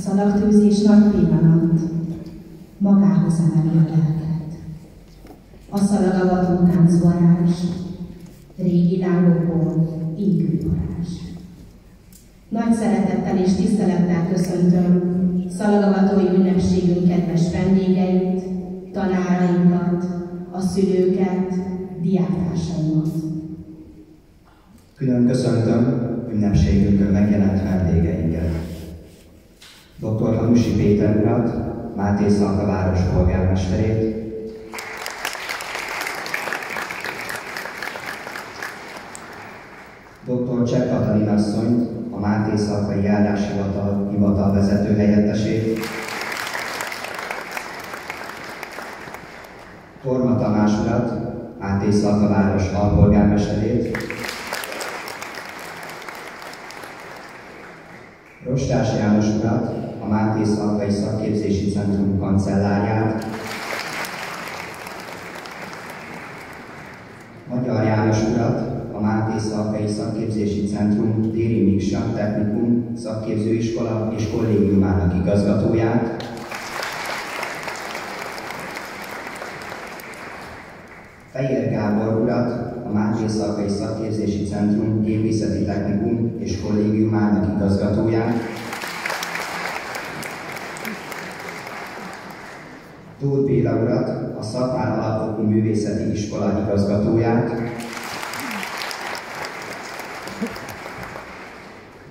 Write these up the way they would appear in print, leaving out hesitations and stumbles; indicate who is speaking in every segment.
Speaker 1: szalagtűzés nagy pillanat, magához emeli a lelket. A szalagavató táncvarázs, régi lángokból égő varázs. Nagy szeretettel és tisztelettel köszöntöm szalagavatói ünnepségünk kedves vendégeit, tanárainkat, a szülőket, diáktársaimat.
Speaker 2: Külön köszöntöm ünnepségünkön megjelent vendégeinket. Dr. Hanusi Péter urat, Máté Szalka város polgármesterét, Dr. Csepp Katalin asszonyt, a Máté Szalkai Járáshivatal vezető helyettesét, Torma Tamás urat, Máté Szalka város alpolgármesterét, Rostás János urat, a Máté Szalkai Szakképzési Centrum kancellárját, Magyar János urat, a Máté Szalkai Szakképzési Centrum Déri Miksa Technikum Szakképzőiskola és kollégiumának igazgatóját, Fejér Gábor urat, a Máté Szalkai Szakképzési Centrum Gépészeti Technikum és kollégiumának igazgatóját, Tóth Béla urat, a Szatmár Alapfokú Művészeti Iskola igazgatóját,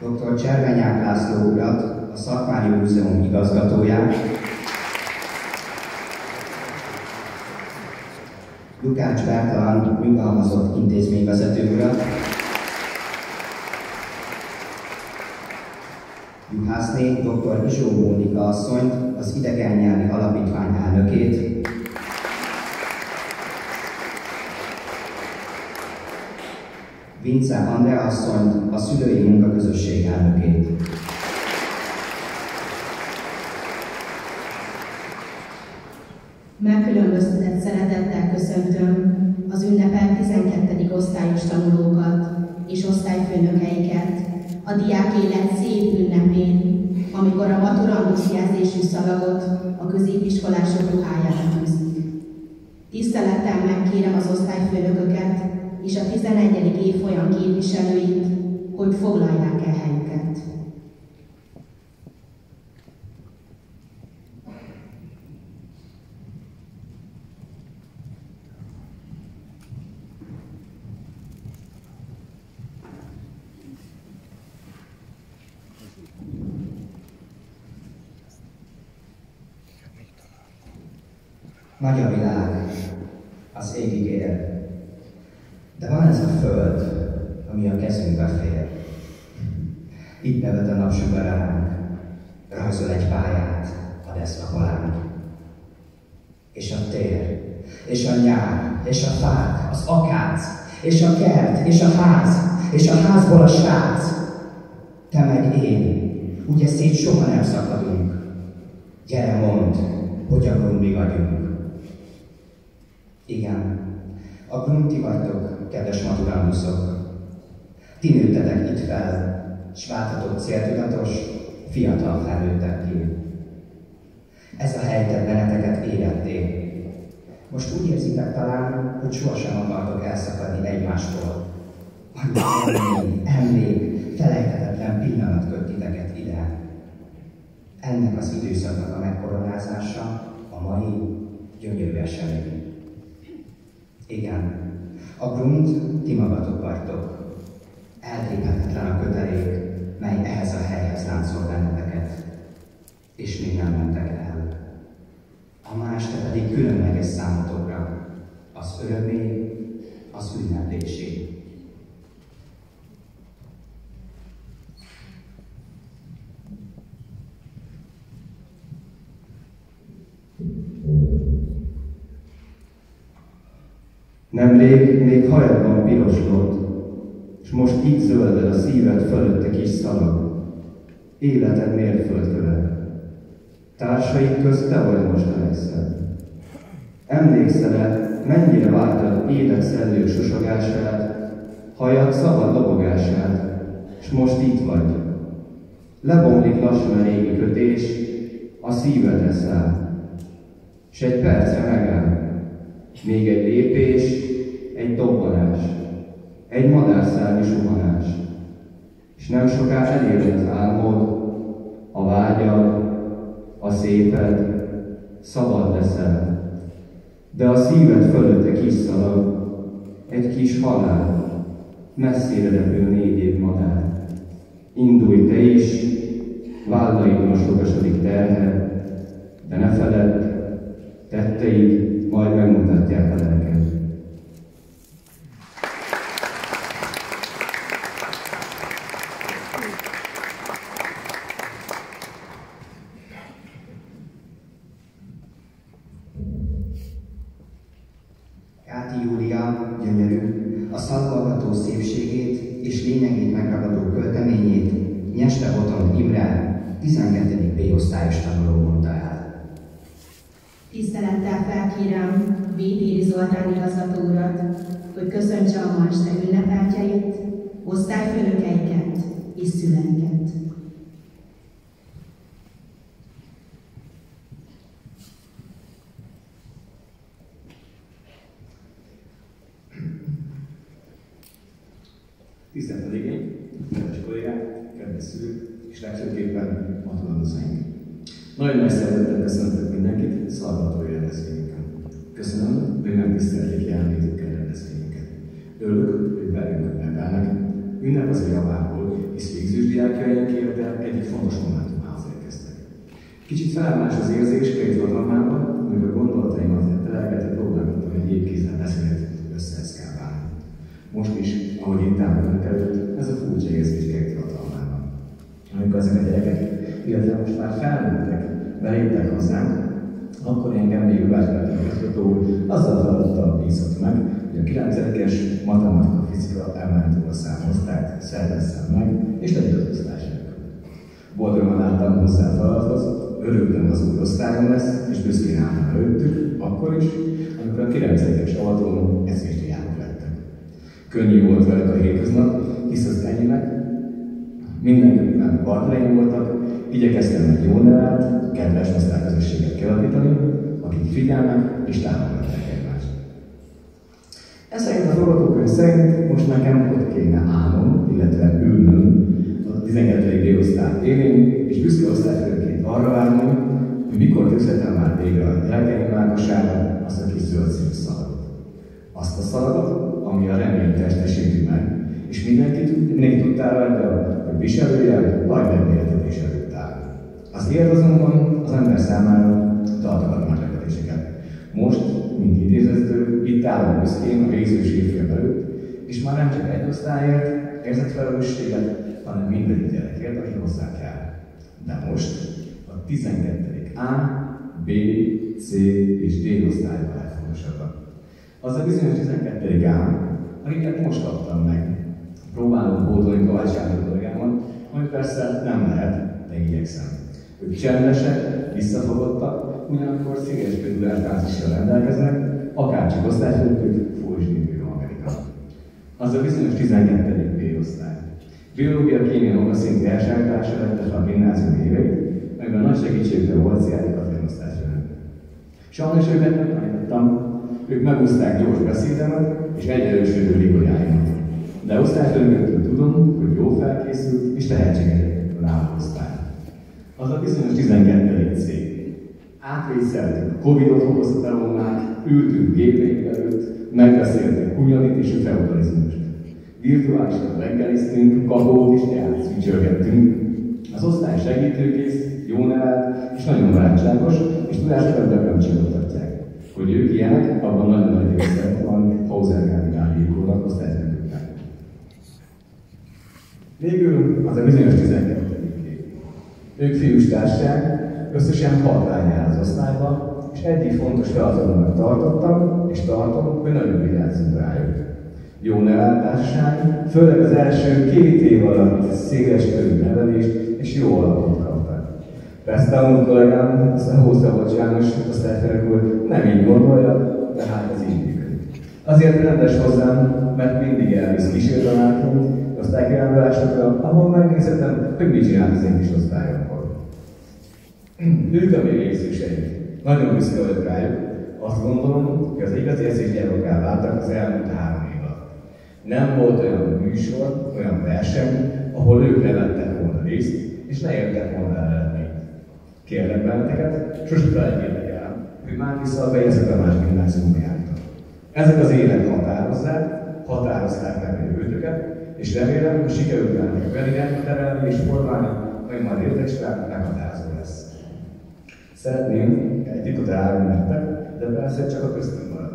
Speaker 2: Dr. Cservenyák László urat, a Szatmári Múzeum igazgatóját, Lukács Bertalan nyugalmazott intézményvezető urat, juhászné dr. Izsó Mónika asszonyt, az Idegennyelvi Alapítvány elnökét, Vince Andrea asszonyt, a Szülői Munkaközösség elnökét.
Speaker 1: Megkülönböztetett szeretettel köszöntöm az ünnepel 12. osztályos tanulókat és osztályfőnökeiket a diák élet szép ünnepén, amikor a maturandus jelzésű szalagot a középiskolások ruhájára tűzik. Tisztelettel megkérem az osztályfőnököket és a 11. évfolyam képviselőit, hogy foglalják el helyüket.
Speaker 2: Nagy a világ, az égig ér, de van ez a föld, ami a kezünkbe fér. Itt nevet a napsugár ránk, rajzol egy pályát a deszkapalánk. És a tér, és a nyár, és a fák, az akác, és a kert, és a ház, és a házból a srác. Te meg én, ugye szét soha nem szakadunk. Gyere, mondd, hogy a mi vagyunk. Igen, a Grunti vagytok, kedves maturanduszok. Ti nőttetek itt fel, s váltatok céltudatos, fiatal felnőttekké. Ez a helytet benneteket éretté. Most úgy érzitek talán, hogy sohasem akartok elszakadni egymástól. Annyi emlék, felejthetetlen pillanat köt titeket ide. Ennek az időszaknak a megkoronázása a mai gyönyörű esemény. Igen, a Grunt ti magatok vagytok. Eltéphetetlen a kötelék, mely ehhez a helyhez láncol benneteket. És még nem mentek el. A ma este pedig különleges számotokra, az örömé, az ünneplésé.
Speaker 3: Nemrég még hajadban piroslott, s most itt zölded a szíved fölötte kis szalag. Életed mérföldköve. Társaid közt te vagy most a legszebb. Emlékszel-e, mennyire vártad élet szellő susogását, hajad szabad lobogását, s most itt vagy. Lebomlik lassan a régi kötés, a szívedre száll. S egy percre megáll. Még egy lépés, egy dobbanás, egy madárszárnyi suhanás. És nem soká eléri az álmod, a vágyad, a széped, szabad leszel. De a szíved fölötte kiszalad egy kis halál, messzire repül 4 év madár. Indulj te is, vállaidon a sokasodik terhed, de ne feledd, tetteid majd megmutatják a lelked.
Speaker 2: Káti Júlia gyönyörű, a szagolgató szépségét és lényegét megragadó költeményét Nyeste Botond Imre, 12. B-osztályos tanuló mondta el.
Speaker 1: Tisztelettel felkérem Vétéri Zoltán igazgató urat, hogy köszöntse a ma este ünnepeltjeit, osztályfőnökeiket és szüleiket.
Speaker 4: Tisztelt vendégeink, kedves kollégák, kedves szülők, és legfőképpen matulanduszaink. Nagyon nagy szeretettel köszöntök mindenkit szallgatói rendezvényünkön. Köszönöm, hogy megtisztelték jelenlétükkel rendezvényünket. Örülök, hogy velünk ünnepelnek. Ünnep az a javából, hisz végzős diákjaink érte egyik fontos momentumához érkeztek. Kicsit felemás az érzés két vadalmában, amikor gondolataimat telelgetve próbálkoztam egy évkézzel beszélt összeeszkálválni. Most is, ahogy itt állok önök előtt, ez a furcsa érzés kért hatalmában. Amikor ezek a gyerekek, illetve most már felnőttek, beléptek hozzánk, akkor engem még Ugásgátor igazgató azzal feladattal bízott meg, hogy a 9-es matematika-fizika emeltő számosztályt szervezzem meg, és legyek az osztályelnök. Boldogan álltam hozzá a feladathoz, örültem az új osztályom lesz, és büszkén álltam előttük, akkor is, amikor a 9-es avatón eszésdiákok lettek. Könnyű volt velük a hétköznap, hisz az enyémek mindenkiben partnereim voltak, igyekeztem egy jó nevelt, kedves osztályközösséget kialakítani, akik figyelnek és támogatják egymást. Ez szerint a forgatókönyv szerint most nekem ott kéne állnom, illetve ülnöm a 12. B-osztály élén, és büszke osztályfőként arra várni, hogy mikor tűzhetem már végre a gyerekeim mágosára azt a kis zöld színű szalagot. Azt a szalagot, ami a reményt testesíti meg, és mindenki tudtál rajta, hogy viselője, vagy megméretetés előtt áll. Az élet azonban az ember számára tartogat meglepetéseket. Most, mint idézőző, itt állok büszkén a végzős évfél előtt, és már nem csak egy osztályért érzett felelősséget, hanem mindegyik gyerekért, aki hozzá kell. De most a 12. A, B, C és D osztályok a legfontosabbak. Az a bizonyos 12. A, akiket most kaptam meg. Próbálom pótolni Kovács Sándor kollégámat, ami persze nem lehet, de igyekszem. Ők csendesek, visszafogottak, ugyanakkor széles körű eltánzissal rendelkeznek, akárcsak osztályfőnökük, Fórisnyi Amerika. Az a bizonyos 12. B-osztály. Biológia, kémia, magaszintű elsajátlása lett a gimnázium éveit, amiben nagy segítségre volt Sziádi Katalin osztályfőnök. Sajnos őket nem tanítottam, ők megúszták gyors beszédemet és egyelősödő ligolyáimat. De osztályfőnököktől tudom, hogy jó felkészült és tehetséges náluk osztály. Az a bizonyos 12. C. Átvészeltük a Covid-ot okozta telomnák, ültünk gépeink előtt, megbeszéltük Hunyadit és a feudalizmust. Virtuálisan reggeliztünk, kakaót és teát szücsörgettünk. Az osztály segítőkész, jó nevelt és nagyon barátságos, és tudásokat gyakran csináltatják. Hogy ők ilyenek, abban nagyon nagy része van Hauser Gárdinál írkónak osztályfőnöknek. Végül az a bizonyos 12. Ők fiús társaság, összesen 6 lány áll az osztályba, és egyik fontos feladatomnak tartottam, és tartom, hogy nagyon vigyázzunk rájuk. Jó nevelt társaság, főleg az első 2 év alatt széles körű nevelést és jó alapot kaptak. Persze tanuló kollégám, aztán Hószabad János osztályfőnök úr nem így gondolja, de hát ez így működik. Azért rendes hozzám, mert mindig elvisz kísértanárként, osztálykirándulásokra, ahol megnézhetem, hogy mit csinált az én kis osztályomból. Ők a még részűseim. Nagyon büszke vagyok rájuk. Azt gondolom, hogy az igazi eszélygyárokká váltak az elmúlt 3 év alatt. Nem volt olyan műsor, olyan verseny, ahol ők ne vettek volna részt, és ne értek volna el eredményt. Kérlek benneteket, sose felejtjétek el, hogy már vissza a Fejezetemás Gimnáziumba jártak. Ezek az élet határozták meg a jövőtöket, és remélem, hogy sikerül bennük olyan irányba terelni és formálni, hogy majd érdeksre meghatározó lesz. Szeretném egy titkot elárulni nektek, de persze csak a köztünk marad.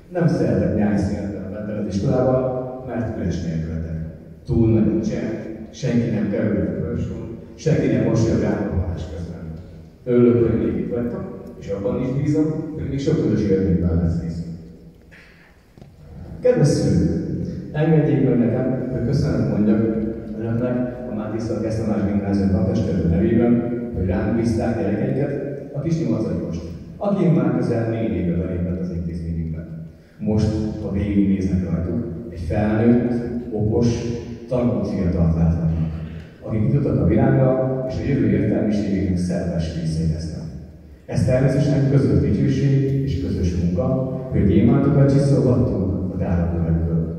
Speaker 4: Nem szeretek nyájszínetet venni az iskolával, mert üres nélkületek. Túl nagy a csend, senki nem kerül a fölsor, senki nem mosolyog rám a halás közben. Örülök, hogy még itt vagytok, és abban is bízom, hogy még sok közös élményben lesz részünk. Kedves szülők! Engedjék meg nekem, hogy köszönet mondjak önöknek a Máté Gesztemás Gimnázium tanterő nevében, hogy rám bízták gyerekeiket, a kis 8-ost, aki már közel 4 éve belépett az intézményünkben. Most, ha végignéznek rajtuk, egy felnőtt, okos, tanult fiatalt láthatnak, akik jutottak a világra, és a jövő értelmiségének szerves részét lesznek. Ez természetesen közös dicsőség és közös munka, hogy gyémántokat csiszolhattunk a tárolókörökből.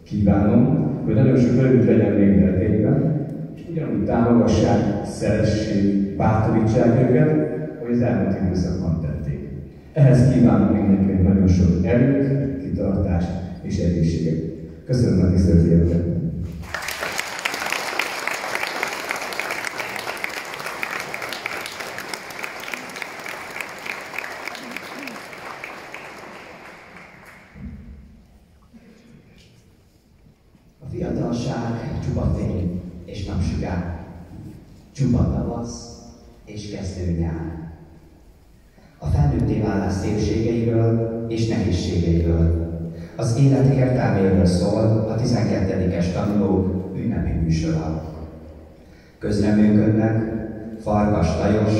Speaker 4: Kívánom, hogy nagyon sok örömük legyen még gyerekeiben, és ugyanúgy támogassák, szeressék, bátorítsák őket, hogy az elmúlt időszakban tették. Ehhez kívánok mindenkinek nagyon sok erőt, kitartást és egészséget. Köszönöm a tisztelt figyelmet!
Speaker 2: A fiatalság csupa fény és napsugár, csupa tavasz és kezdő nyár. A felnőtté válás szépségeiről és nehézségeiről, az élet értelméről szól a 12-es tanulók ünnepi műsora. Közreműködnek Farkas Lajos,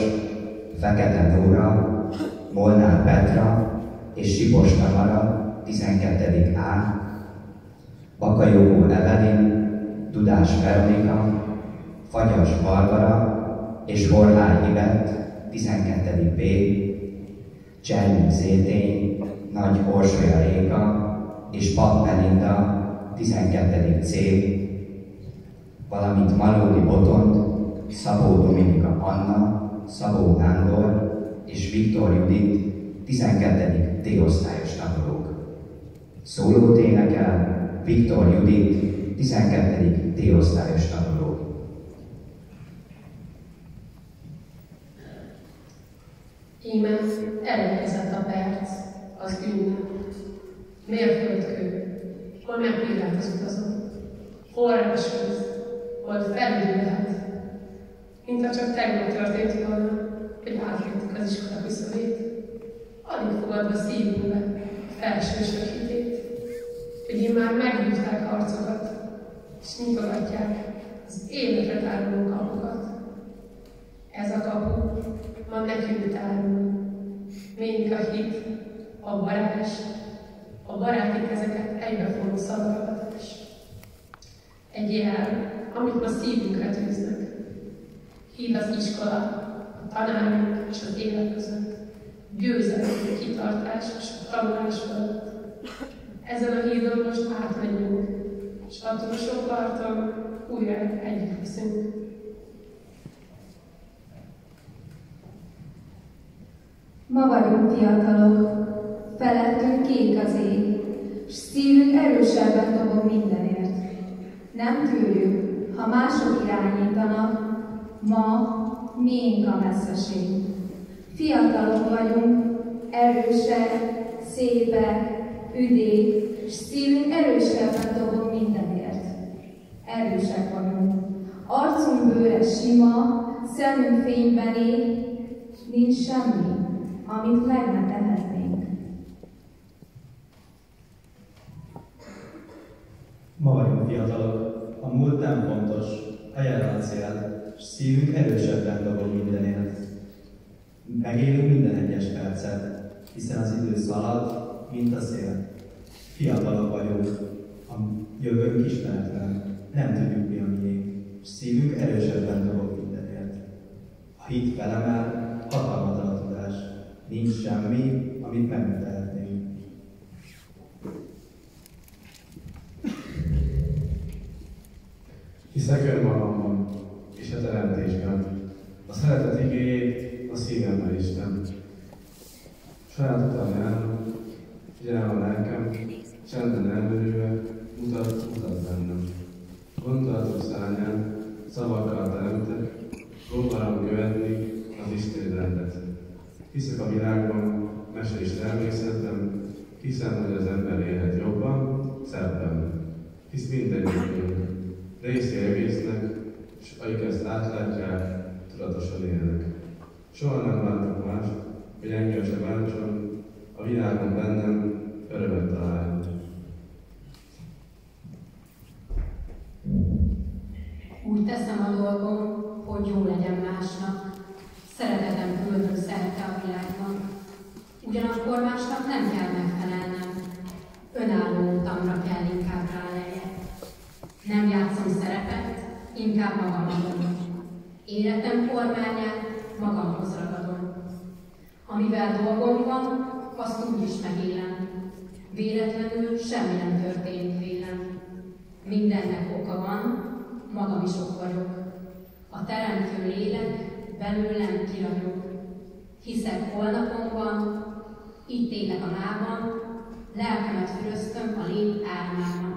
Speaker 2: Fekete Nóra, Molnár Petra és Sipos Tamara 12. A, Bakajogó Evelin, Dudás Veronika, Fagyas Barbara és Horlány Ivett 12. B, Csernyik Zétény, Nagy Orsolya Réka és Pap Melinda 12. C, valamint Malódi Botond, Szabó Dominika Anna, Szabó Nándor és Viktor Judit 12. D-osztályos tanulók. Szólót énekel Viktor Judit 12. D-osztályos tanuló.
Speaker 5: Íme elérkezett a perc, az ünnep. Mérföldkő, hol megpillant az utazó. Forrásvíz, hol felüldülhet. Mintha csak tegnap történt volna, hogy átléptük az iskola küszöbét. Alig fogadva szívünkbe felsősök hitét, hogy immár megvívták arcokat, és nyitogatják az életre táruló kapukat. Ez a kapu ma nekünk tárul, mindig a hit, a varázs, a baráti kezeket egybefonó szavaragatás. Egy jel, amit ma szívünkre tűznek. Híd az iskola, a tanárunk és az élet között. Győzelem, kitartás és a tanulás fölött. Ezen a hídon most átmegyünk, és a túlsó parton újra együtt leszünk.
Speaker 6: Ma vagyunk fiatalok, felettünk kék az ég, s szívünk erősebben dobog mindenért. Nem tűrjük, ha mások irányítanak, ma miénk a messzeség. Fiatalok vagyunk, erősek, szépek, üdék, s szívünk erősebben dobog mindenért. Erősek vagyunk. Arcunk bőre sima, szemünk fényben ég, nincs semmi, amit meg ne tehetnénk.
Speaker 7: Ma vagyunk fiatalok, a múlt nem fontos, a jelen a cél, s szívünk erősebben dobog mindenért. Megélünk minden egyes percet, hiszen az idő szalad, mint a szél. Fiatalok vagyunk, a jövőnk ismeretlen, nem tudjuk mi a miénk, és szívünk erősebben dobog mindenért. A hit felemel, hatalmat ad a tudás. Nincs semmi, amit meg ne tehetnénk.
Speaker 8: Hiszek önmagamban és a teremtésben. A szeretet igéjét a szívemben Isten. Saját utam járnom, figyelem a lelkem, csendben elmerülve, mutat bennem. Gondolatok szárnyán, szavakkal teremtek, próbálom követni az isteni rendet. Hiszek a világban, mese és természetben, hiszem, hogy az ember élhet jobban, szebben. Hisz mindegyikünk részé egésznek, és akik ezt átlátják, tudatosan élnek. Soha nem látok mást, hogy engem se bántson, a világon bennem örömet találjon.
Speaker 9: Úgy teszem a dolgom, hogy jó legyen másnak. Szeretetem küldök szerte a világban. Ugyanakkor másnak nem kell megfelelnem. Önálló utamra kell inkább rálegyek. Nem játszom szerepet, inkább magam adom. Életem kormányát magamhoz ragadom. Amivel dolgom van, azt úgy is megélem. Véletlenül semmi nem történt vélem. Mindennek oka van, magam is ok vagyok. A teremtő lélek belőlem kiragyog. Hiszek holnapomban, itt élek a mában, lelkemet füröztöm a lét álmában.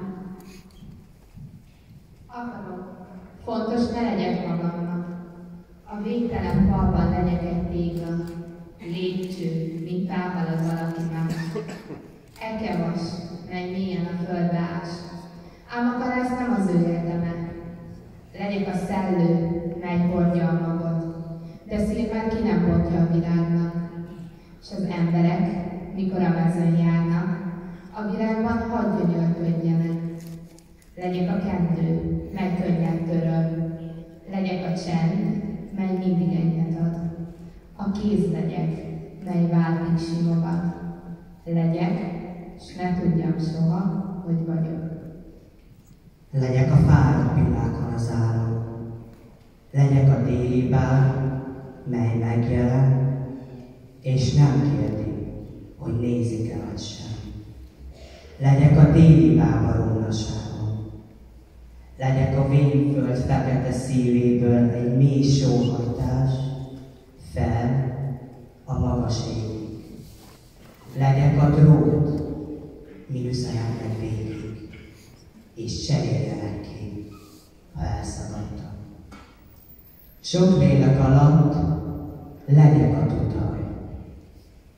Speaker 1: Akarom, fontos ne legyek magamnak. A végtelen falban legyek egy tégla, lépcső, mint távolod valaki más. Ekevas, mely mélyen a földbe ás. Ám a parász nem az ő érdeme. Legyek a szellő, mely hordja a magot, de szírmát ki nem bontja a virágnak. És az emberek, mikor a mezőn járnak, a virágban hadd gyönyörködjenek. Legyek a kendő, mely könnyet töröl. Legyek a csend, mely mindig enyhet ad. A kéz legyek, mely váltig simogat. Legyek, s ne tudjam soha, hogy vagyok.
Speaker 10: Legyek a fáradt pillákon az áron. Legyek a déli bár, mely megjelen, és nem kérdi, hogy nézik-e vagy sem. Legyek a déli bába rónaságon. Legyek a vénföld fekete szívéből egy mély sóhajtás, fel a magas égig. Legyek a drót, mi üzenjen meg végig, és cseréljenek ki, ha elszakadtam. Sok lélek alatt legyek a tutaj.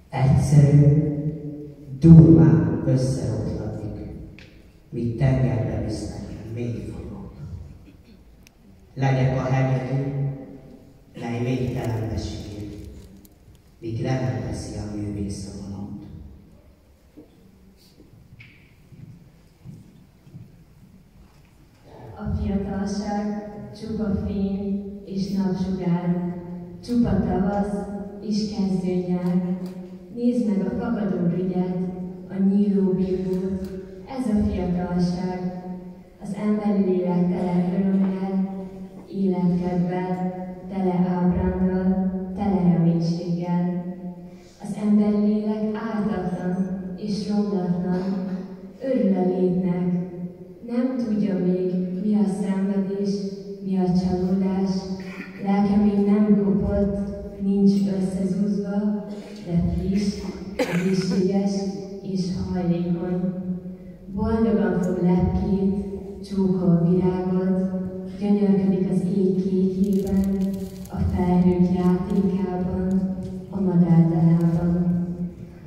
Speaker 10: Egyszerű, durván összeoszlatik, míg tengerbe visznek mély folyók. Legyek a hegedű, mely végtelenbe sír, míg le nem veszi a művész a vonót.
Speaker 11: A fiatalság csupa fény és napsugár, csupa tavasz és kezdő nyár. Nézd meg a fakadó rügyet, a nyíló bíbót, ez a fiatalság. Az emberi lélek tele örömmel, életkedvel, tele ábrándal, tele reménységgel. Az emberi lélek ártatlan és romlatlan, örül a létnek, nem tudja még, mi a szenvedés, mi a csalódás. Lelke még nem kopott, nincs összezúzva, de friss, egészséges és hajlékony. Boldogan fog lepkét, csókol virágot, gyönyörködik az ég kékében, a felhők játékában, a madárdarában.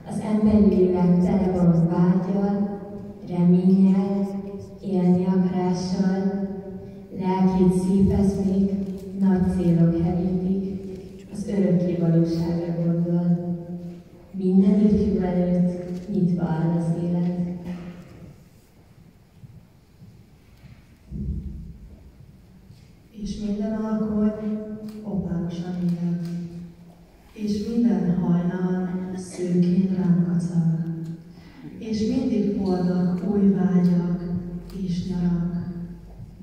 Speaker 11: Az emberi lélek tele van vággyal, reménnyel, élni akarással, lelkét szép eszmék, nagy célok herítik, az örökké valóságra gondol. Minden ifjú előtt nyitva áll az élet.
Speaker 12: És minden alkohol opálosan él, és minden hajnal szőkén rám kacag, és mindig hordok új vágyak és nyarak,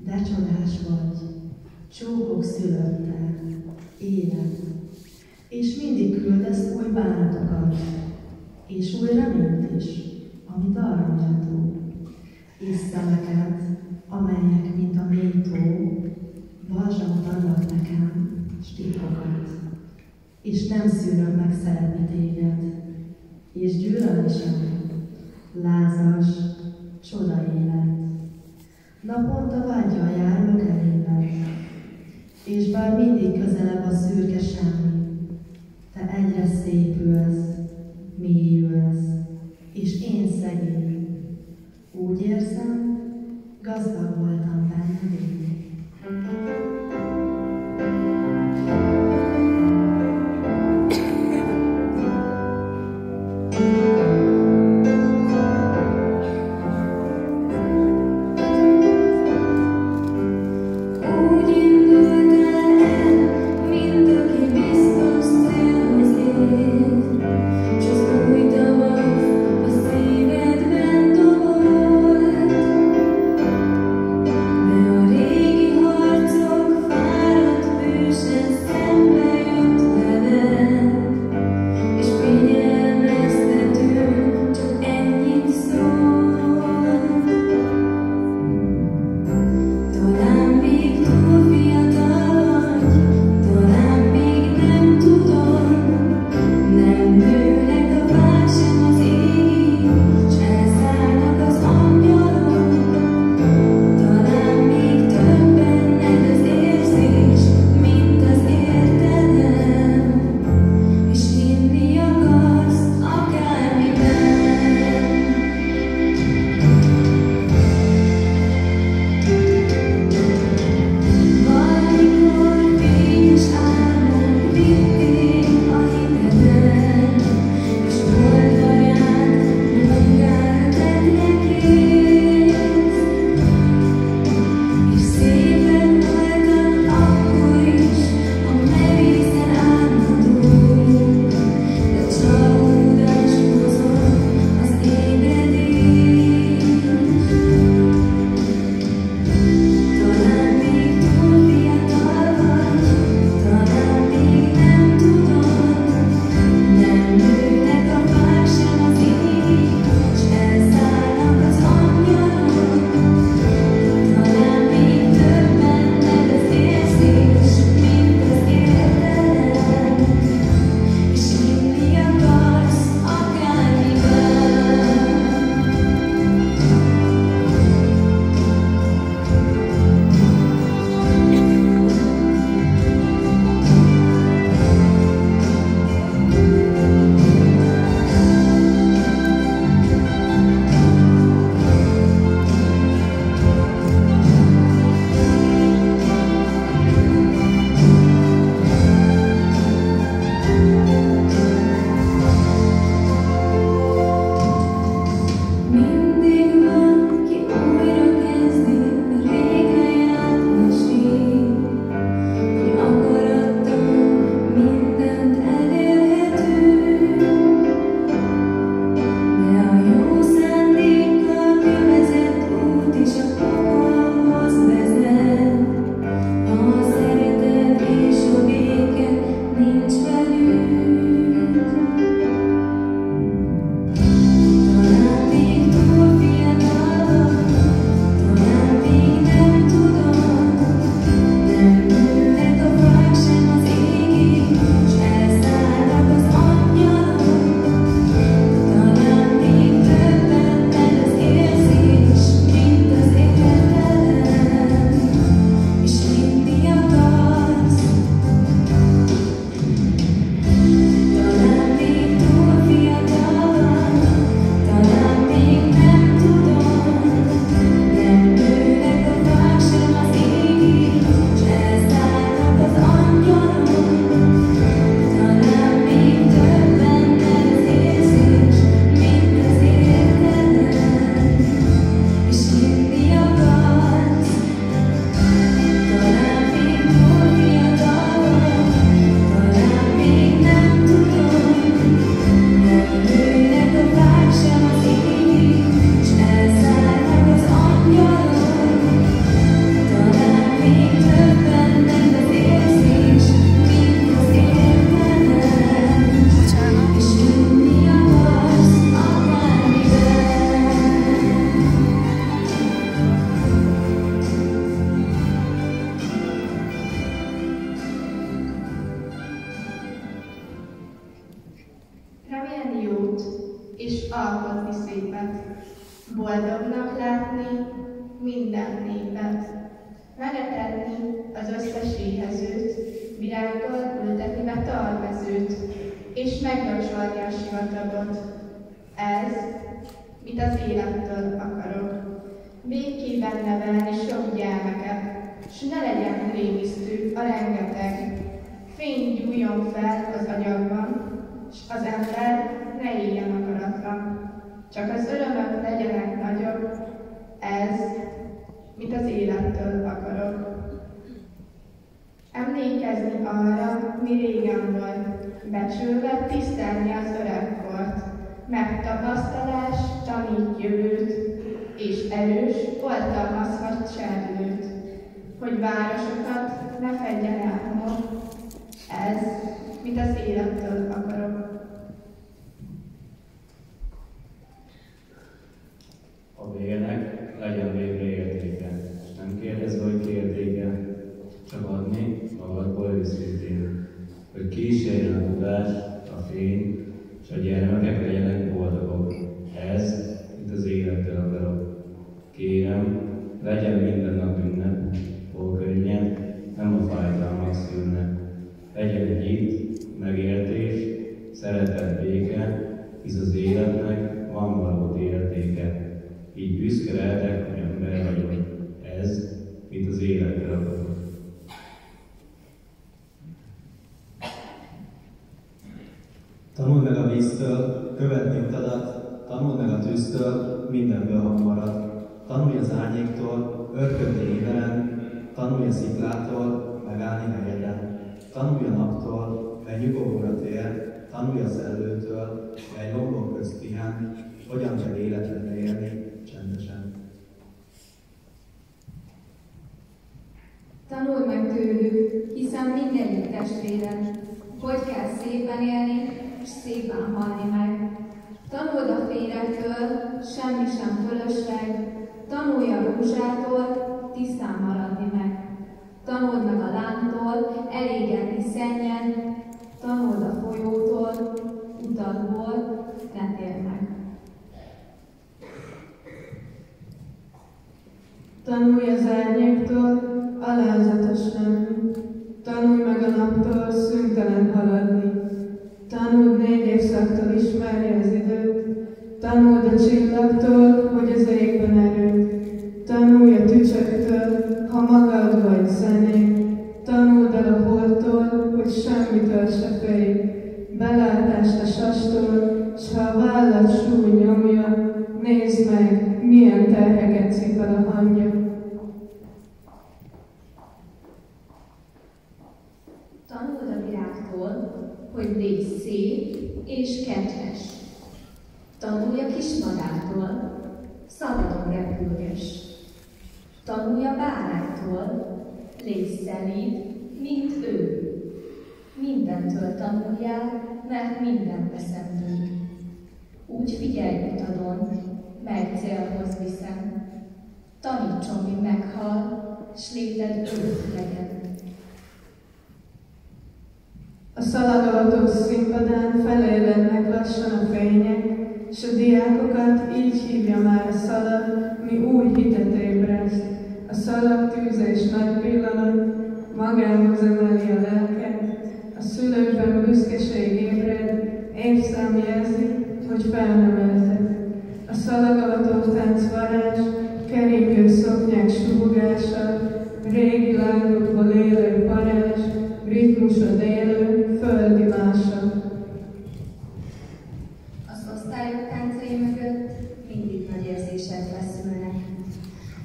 Speaker 12: de dolgok szülöttek, élet, és mindig küldesz új bánatokat, és új reményt is, amit arra méltó, és szemeket, amelyek, mint a mély tó, balzsamot adnak nekem, s titkokat, és nem szűröm meg szeretni téged, és gyűlölni sem, lázas, csoda élet. Naponta vágyal járok eléned, és bár mindig közelebb a szürke semmi, te egyre szépülsz, mélyülsz, és én szegény. Úgy érzem, gazdag voltam benned én.
Speaker 11: De a régi harcok
Speaker 13: boldognak látni minden népet, megetetni az összes éhezőt, virággal ültetni be talmezőt, és meglocsolni a sivatagot. Ez, mit az élettől akarok. Békében nevelni sok gyermeket, s ne legyen rémisztő a rengeteg. Fény gyújjon fel az agyakban, s az ember ne éljen akaratlan. Csak az örömök legyenek nagyobb, ez, mit az élettől akarok. Emlékezni arra, mi régen volt, becsülve tisztelni az öregkort, mert tapasztalás tanít jövőt, és erős oltalmazhat serdülőt, hogy városokat ne fedjen el homok, ez, mit az élettől akarok.
Speaker 4: A végnek legyen végre értéke, és nem kérdezve, hogy kérdéke, csak adni magadból őszintén, hogy kísérjen a tudás, a fény, és a gyermekek legyenek boldogok. Ez, mint az élettől akarok. Kérem, legyen minden nap ünnep, hol könnyen, nem a fájdalmak szülnek. Legyen egy itt, megértés, szeretet, béke, hisz az életnek van valódi értéke. Így büszke lehetek, hogy ember vagyok. Ez, mint az élettől akarok.
Speaker 7: Tanuld meg a víztől, követni utadat, tanuld meg a tűztől, mindenből hamaradt. Tanulj az árnyéktól, örködni évelen, tanulj a sziklától, megállni helyeden. Tanulj a naptól, mely nyugovóra tér, tanulj a szellőtől, mely lombok közt pihen, hogyan kell életedre élni, csendesen.
Speaker 6: Tanulj meg tőlük, hiszen mindegyik testvére, hogy kell szépen élni, és szépen halni meg. Tanuld a férektől, semmi sem fölösleg, tanulj a rózsától, tisztán maradni meg. Tanuld meg a lántól, elégedni szennyen, tanuld a folyótól, utatból, ne térj meg.
Speaker 14: Tanulj az árnyéktól, alázatos lenni. Tanulj meg a naptól, szüntelen haladni. Tanuld 4 évszaktól, ismerj az időt. Tanuld a csillagtól, hogy az égben erőd. Tanulj a tücsöktől, ha magad vagy zenét. Tanuld el a holdtól, hogy semmitől se félj. Belátást a sastól, s ha a vállad súly nyomja, nézd meg, milyen terheket cipel a hangja.
Speaker 11: Tanuld a virágtól, hogy légy szép és kedves. Tanulj a kismadártól, szabadon repülgess. Tanulj a báránytól, légy szelíd, mint ő. Mindentől tanuljál, mert mindent beszemlünk. Úgy figyelj utadon, mely célhoz viszem. Tanítson, mi meghal, s léted őt legyen.
Speaker 14: A szalagavató színpadán felélednek lassan a fények, s a diákokat így hívja már a szalag, mi új hitet ébreszt. A szalag tűzés nagy pillanat, magához emeli a lelket, a szülőkben büszkeség ébred, évszám jelzi, hogy felneveltek. A szalagavató tánc varázs, keringő szoknyák súgása, régi lángokból élő parázs, ritmusod élő, földi mása.
Speaker 11: Az osztályok táncai mögött mindig nagy érzések feszülnek,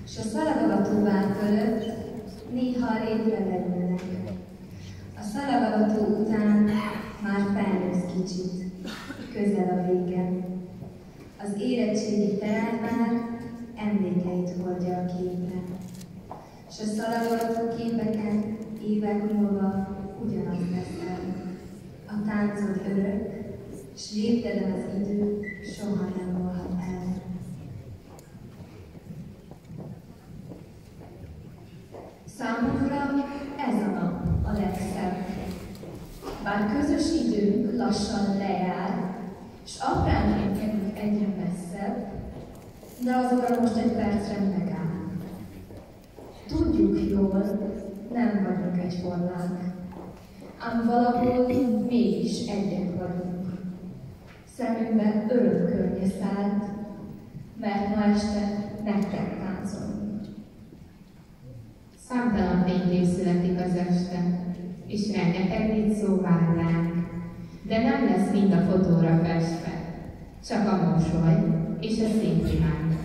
Speaker 11: s a szalagavató vár fölött néha répre leülnek. A szalagavató után már felnősz kicsit, közel a vége. Az érettségi terán már emlékeit hordja a képre, s a szalagavató képeken évek múlva ugyanaz leszel. A táncod örök, s lépteden az idő soha nem múlhat el. Számunkra ez a nap a legszebb. Bár közös időnk lassan lejár, s apránként kerül egyre messzebb, de azokra most egy percre megáll. Tudjuk jól, nem vagyunk egyformák, ám valahol mégis egyek vagyunk. Szemünkbe örök környe szállt, mert ma este nektek táncolunk.
Speaker 1: Számtalan fénykép születik az este, és rengeteg vicc szó vár ránk, de nem lesz mind a fotóra festve, csak a mosoly és a szép imány.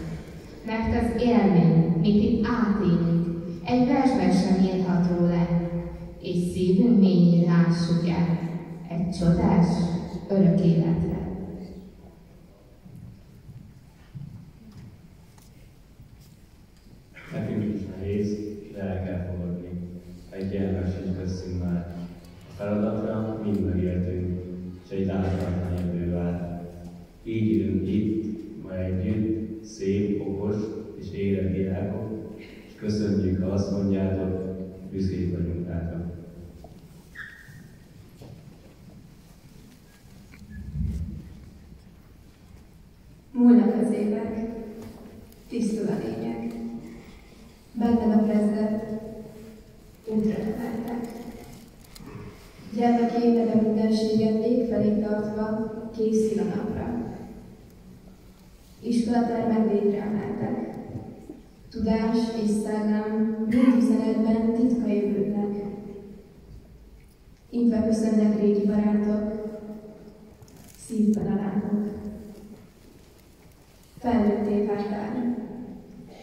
Speaker 1: Mert az élmény, mit itt átélünk, egy versben sem írható le, és szívünk mélyén lássuk el egy csodás, örök életre.
Speaker 4: Nekünk is nehéz, de el kell fogadni. Egy ilyen versenyt veszünk már. A feladatra mind megértünk, és egy láthatatlan jövő vár. Így ülünk itt, ma együtt, szép, okos és érett diákok, és köszönjük, ha azt mondjátok, büszkék vagyunk rátok.
Speaker 6: Múlnak az évek, tisztul a lényeg. Benned a kezdet, útra emeltek. Gyermek éned a mindenséget ég felé tartva, készül a napra. Iskolatermek végre emeltek. Tudás és szellem mind üzenetben titkai bőrnek. Intve köszönnek régi barátok, szívben a lányok. Felnőtté váltál,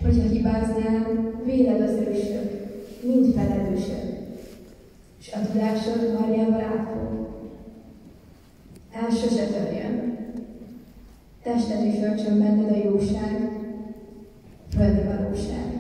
Speaker 6: hogyha hibáznál, véled az ősök, mind felelősök, és a tudásod marjával átfog. El sose törjön. Tested is öltsön benned a jóság, földi valóság.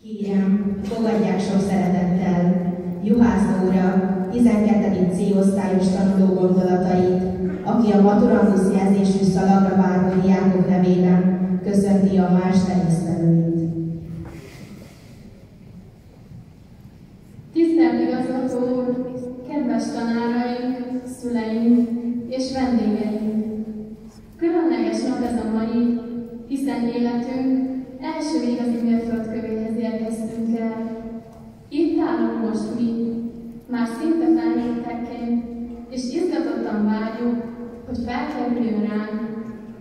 Speaker 1: Kérem, fogadják sok szeretettel Juhász Nóra 12. C osztályos tanuló gondolatait, aki a maturandusz jelzésű szalagra váró diákok nevében köszönti a más terésztelőit.
Speaker 5: Tisztelt igazgató úr, kedves tanáraink, szüleink és vendégeink! Különleges nap ez a mai, hiszen életünk első igazi mérföldkövéhez érkeztünk el. Itt állunk most mi, már szinte felnőttekként, és izgatottan várjuk, hogy felkerüljön ránk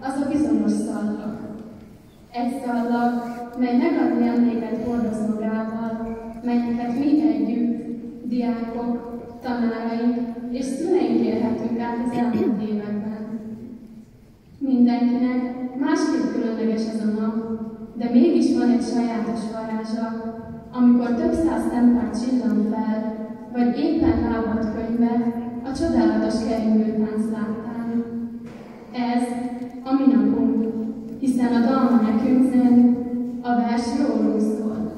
Speaker 5: az a bizonyos szallag. Egy szallag, mely megadni emléket hordozó magával, melyeket mi együtt, diákok, tanáraink és szüleink élhetünk át az elmúlt években. Mindenkinek másképp különleges ez a nap, de mégis van egy sajátos varázsa, amikor több száz szempár csillan fel, vagy éppen lábad könyve a csodálatos keringőtánc láttán. Ez a mi napunk, hiszen a dalma nekünk zen, a vers rólunk szól.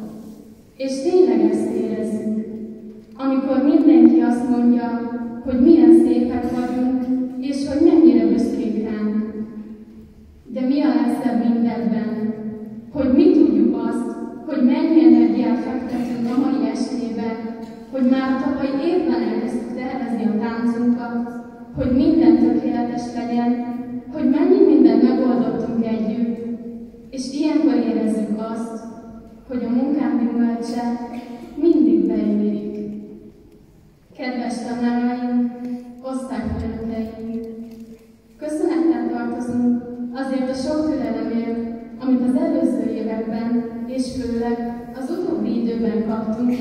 Speaker 5: És tényleg ezt érezzük, amikor mindenki azt mondja, hogy milyen szépek vagyunk, és hogy mennyire büszkék ránk. De mi a legszebb mindebben? Hogy mi tudjuk azt, hogy mennyi energiát fektetünk a mai estébe, hogy már tavaly évben elkezdtük tervezni a táncunkat, hogy minden tökéletes legyen, hogy mennyi mindent megoldottunk együtt, és ilyenkor érezzük azt, hogy a munkánk gyümölcse mindig beérik. Kedves tanáraink, osztályfőnökeink, köszönettel tartozunk azért a sok türelemért, amit az előző években, és főleg az utóbbi időben kaptunk.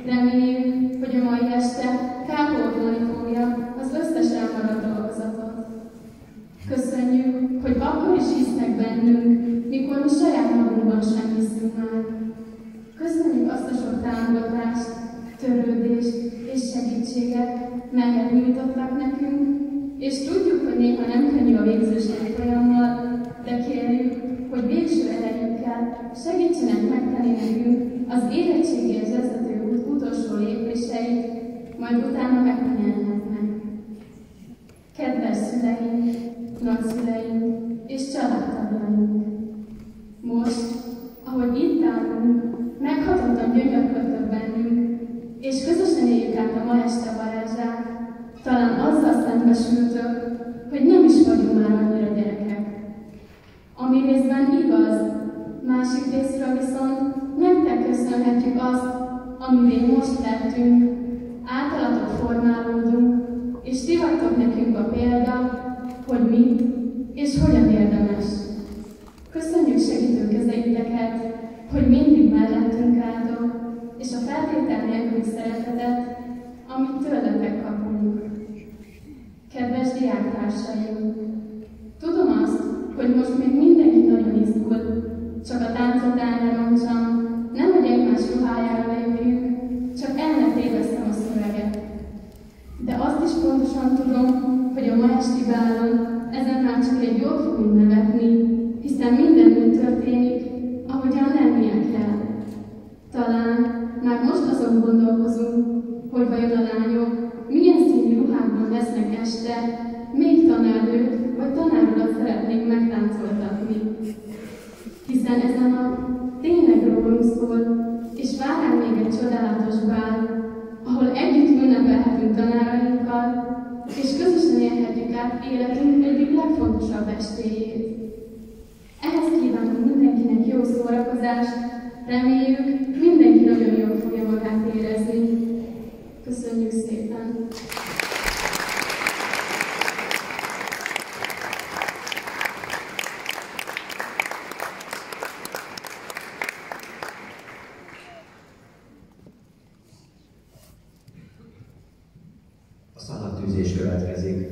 Speaker 5: Reméljük, hogy a mai este kárpótolni fogja az összes elmaradt dolgozatot. Köszönjük, hogy akkor is hisznek bennünk, mikor mi saját magunkban sem hiszünk már. Köszönjük azt a sok támogatást, törődést és segítséget, melyet nyújtottak nekünk, és tudjuk, hogy néha nem könnyű a végzőség folyammal, de kérjük, hogy végső erejükkel segítsenek megtenni nekünk az érettségéhez vezető út utolsó lépéseit,
Speaker 15: majd utána megnyelhetnek. Kedves szüleink, nagyszüleink és családtagjaink! Most, ahogy itt állunk, meghatottan gyönyörködtök bennünk, és közösen éljük át a ma este varázsát, talán azzal szembesültök, hogy nem is vagyunk már annyira gyerekek. Ami részben igaz, másik részről viszont nektek köszönhetjük azt, amivé most lettünk, általatok formálódunk, és ti vagytok nekünk a példa, hogy mit és hogyan érdemes. Köszönjük segítő kezeiteket, hogy mindig mellettünk álltok, és a feltétel nélküli szeretetet, amit tőletek kapunk. Kedves diáktársaim! Tudom azt, hogy most még mindenki nagyon izgul, csak a táncot elroncsam, nem hogy egymás ruhájára lépjünk, csak ennek téveztem a szöveget. De azt is pontosan tudom, hogy a ma esti bálon ezen már csak egy jót fogunk nevetni, hiszen minden úgy történik, ahogyan lennie kell. Talán már most azon gondolkozunk, hogy vajon a lányok milyen színű ruhákban lesznek este, még tanárnőt vagy tanárulat szeretnénk megtáncoltatni. Hiszen ez a nap tényleg rólunk szól, és vár ránk még egy csodálatos bál, ahol együtt ünnepelhetünk tanárainkkal, és közösen élhetjük át életünk egyik legfontosabb estéjét. Ehhez kívánunk mindenkinek jó szórakozást, reméljük, mindenki nagyon jól fogja magát érezni. Köszönjük szépen!
Speaker 2: A szalagtűzés következik.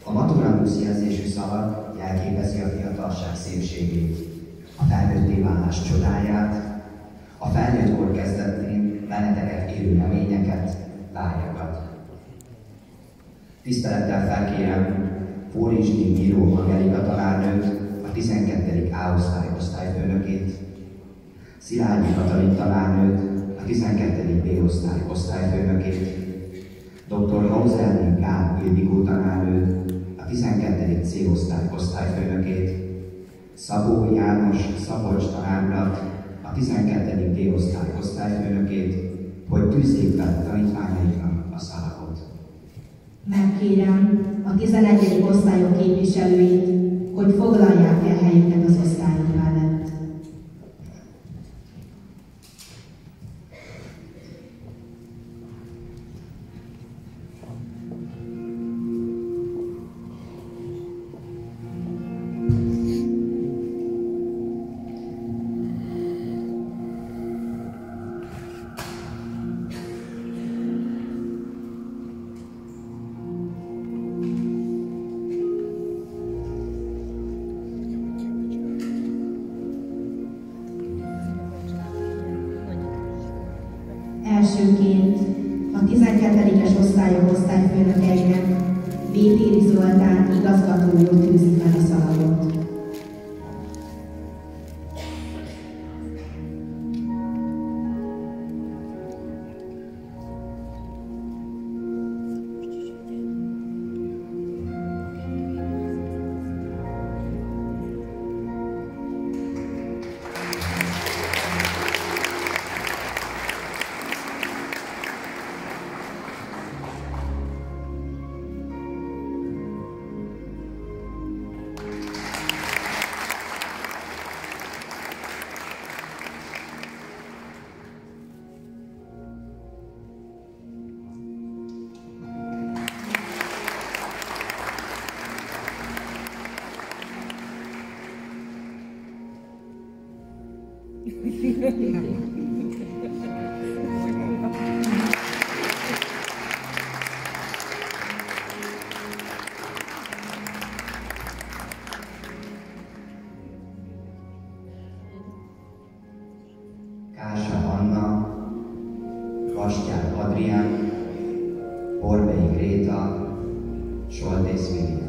Speaker 2: A maturandus jelzésű szalag jelképezi a fiatalság szépségét, a felnőtté válás csodáját, a felnőtt kor kezdetén benneteket érő reményeket, vágyakat. Tisztelettel felkérem Fórinsdi Bíró Angelika tanárnőt, a 12. A-osztály osztályfőnökét, Szilágyi Katalin tanárnőt, a 12. B-osztály osztályfőnökét, dr. Hauserni Gál Ildikó tanárnőt, a 12. C-osztály osztályfőnökét, Szabó János Szabolcs tanárulat, a 12. D-osztály osztályfőnökét, hogy tűzzék be tanítványaiknak a szalagot.
Speaker 1: Megkérem a 11. osztályok képviselőit, hogy foglalják el helyüket az osztályok mellett. Elsőként a 12-es osztályok osztályfőnökeinek Vétéri Zoltán igazgató úr tűzi fel a szalagot.
Speaker 2: Kársa Anna, Bastyán Adrián, Borbély Gréta, Soltész Vili.